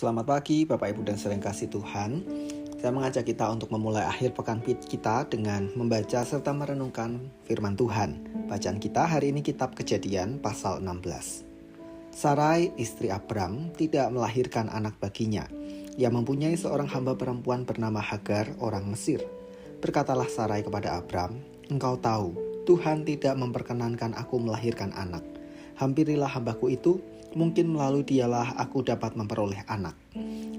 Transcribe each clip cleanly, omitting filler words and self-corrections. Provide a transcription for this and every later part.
Selamat pagi Bapak Ibu dan saudara kasih Tuhan. Saya mengajak kita untuk memulai akhir pekan kita dengan membaca serta merenungkan firman Tuhan. Bacaan kita hari ini kitab Kejadian pasal 16. Sarai istri Abram tidak melahirkan anak baginya. Ia mempunyai seorang hamba perempuan bernama Hagar orang Mesir. Berkatalah Sarai kepada Abram, "Engkau tahu, Tuhan tidak memperkenankan aku melahirkan anak. Hampirilah hambaku itu, mungkin melalui dialah aku dapat memperoleh anak."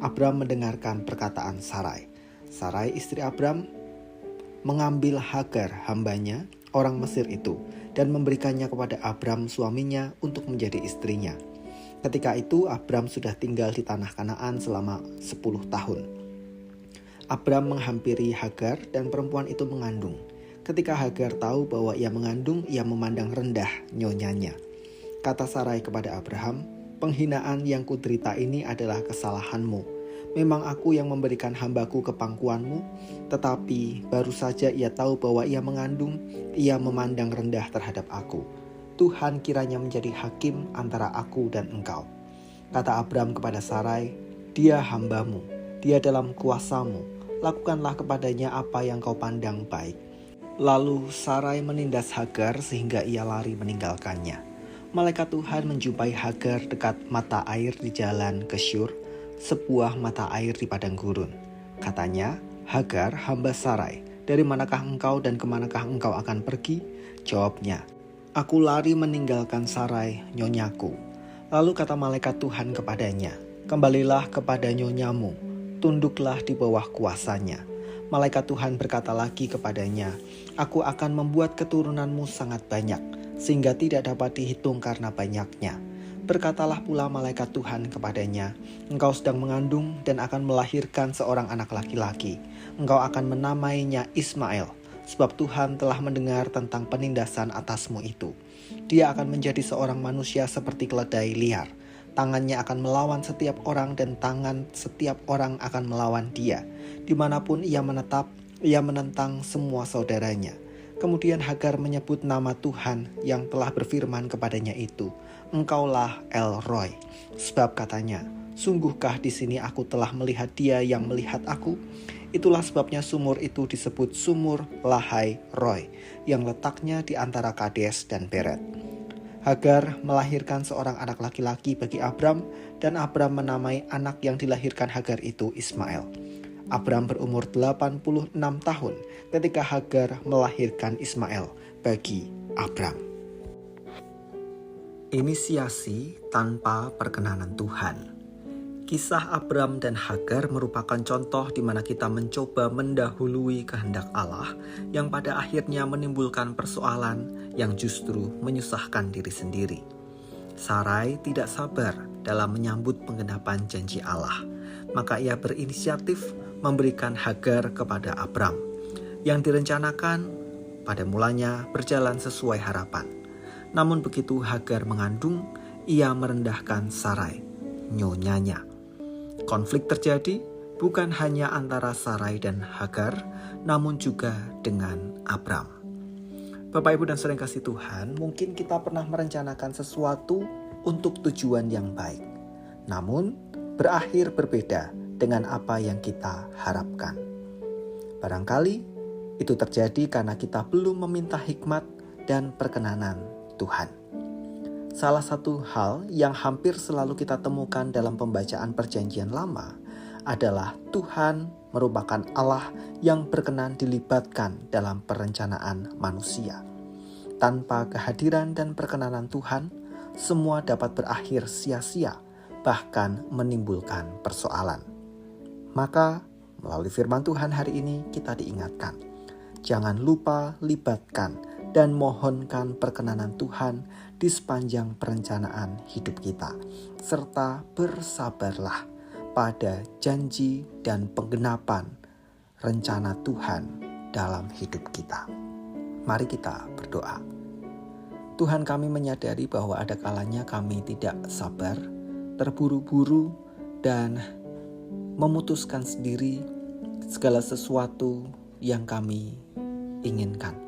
Abram mendengarkan perkataan Sarai. Sarai istri Abram mengambil Hagar hambanya orang Mesir itu dan memberikannya kepada Abram suaminya untuk menjadi istrinya. Ketika itu Abram sudah tinggal di tanah Kanaan selama 10 tahun. Abram menghampiri Hagar dan perempuan itu mengandung. Ketika Hagar tahu bahwa ia mengandung, ia memandang rendah nyonyanya. Kata Sarai kepada Abraham, "Penghinaan yang kuderita ini adalah kesalahanmu. Memang aku yang memberikan hambaku ke pangkuanmu, tetapi baru saja ia tahu bahwa ia mengandung, ia memandang rendah terhadap aku. Tuhan kiranya menjadi hakim antara aku dan engkau." Kata Abram kepada Sarai, "Dia hambamu, dia dalam kuasamu. Lakukanlah kepadanya apa yang kau pandang baik." Lalu Sarai menindas Hagar sehingga ia lari meninggalkannya. Malaikat Tuhan menjumpai Hagar dekat mata air di jalan ke Syur, sebuah mata air di padang gurun. Katanya, "Hagar, hamba Sarai, dari manakah engkau dan kemanakah engkau akan pergi?" Jawabnya, "Aku lari meninggalkan Sarai, nyonyaku." Lalu kata malaikat Tuhan kepadanya, "Kembalilah kepada nyonyamu, tunduklah di bawah kuasanya." Malaikat Tuhan berkata lagi kepadanya, "Aku akan membuat keturunanmu sangat banyak, sehingga tidak dapat dihitung karena banyaknya." Berkatalah pula malaikat Tuhan kepadanya, "Engkau sedang mengandung dan akan melahirkan seorang anak laki-laki. Engkau akan menamainya Ismail, sebab Tuhan telah mendengar tentang penindasan atasmu itu. Dia akan menjadi seorang manusia seperti keledai liar. Tangannya akan melawan setiap orang dan tangan setiap orang akan melawan dia. Dimanapun ia menetap, ia menentang semua saudaranya." Kemudian Hagar menyebut nama Tuhan yang telah berfirman kepadanya itu, "Engkaulah El Roi." Sebab katanya, "Sungguhkah di sini aku telah melihat dia yang melihat aku?" Itulah sebabnya sumur itu disebut Sumur Lahai Roi, yang letaknya di antara Kades dan Beret. Hagar melahirkan seorang anak laki-laki bagi Abram, dan Abram menamai anak yang dilahirkan Hagar itu Ismail. Abram berumur 86 tahun ketika Hagar melahirkan Ismail bagi Abram. Inisiasi tanpa perkenanan Tuhan. Kisah Abram dan Hagar merupakan contoh di mana kita mencoba mendahului kehendak Allah yang pada akhirnya menimbulkan persoalan yang justru menyusahkan diri sendiri. Sarai tidak sabar dalam menyambut penggenapan janji Allah, maka ia berinisiatif memberikan Hagar kepada Abram. Yang direncanakan pada mulanya berjalan sesuai harapan. Namun begitu Hagar mengandung, ia merendahkan Sarai, nyonyanya. Konflik terjadi bukan hanya antara Sarai dan Hagar, namun juga dengan Abram. Bapak Ibu dan saudara yang kasih Tuhan, mungkin kita pernah merencanakan sesuatu untuk tujuan yang baik, namun berakhir berbeda dengan apa yang kita harapkan. Barangkali itu terjadi karena kita belum meminta hikmat dan perkenanan Tuhan. Salah satu hal yang hampir selalu kita temukan dalam pembacaan Perjanjian Lama adalah Tuhan merupakan Allah yang berkenan dilibatkan dalam perencanaan manusia. Tanpa kehadiran dan perkenanan Tuhan, semua dapat berakhir sia-sia, bahkan menimbulkan persoalan. Maka melalui firman Tuhan hari ini kita diingatkan, jangan lupa libatkan dan mohonkan perkenanan Tuhan di sepanjang perencanaan hidup kita, serta bersabarlah pada janji dan penggenapan rencana Tuhan dalam hidup kita. Mari kita berdoa. Tuhan, kami menyadari bahwa ada kalanya kami tidak sabar, terburu-buru, dan memutuskan sendiri segala sesuatu yang kami inginkan.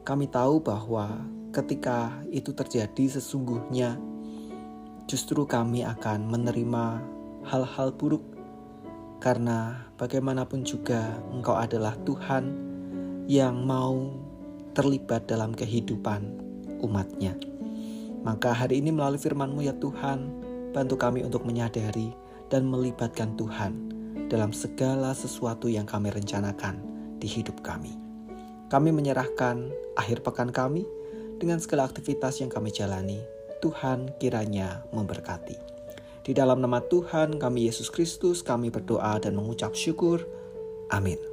Kami tahu bahwa ketika itu terjadi sesungguhnya justru kami akan menerima hal-hal buruk, karena bagaimanapun juga Engkau adalah Tuhan yang mau terlibat dalam kehidupan umat-Nya. Maka hari ini melalui firman-Mu ya Tuhan, bantu kami untuk menyadari dan melibatkan Tuhan dalam segala sesuatu yang kami rencanakan di hidup kami. Kami menyerahkan akhir pekan kami dengan segala aktivitas yang kami jalani. Tuhan kiranya memberkati. Di dalam nama Tuhan kami Yesus Kristus kami berdoa dan mengucap syukur. Amin.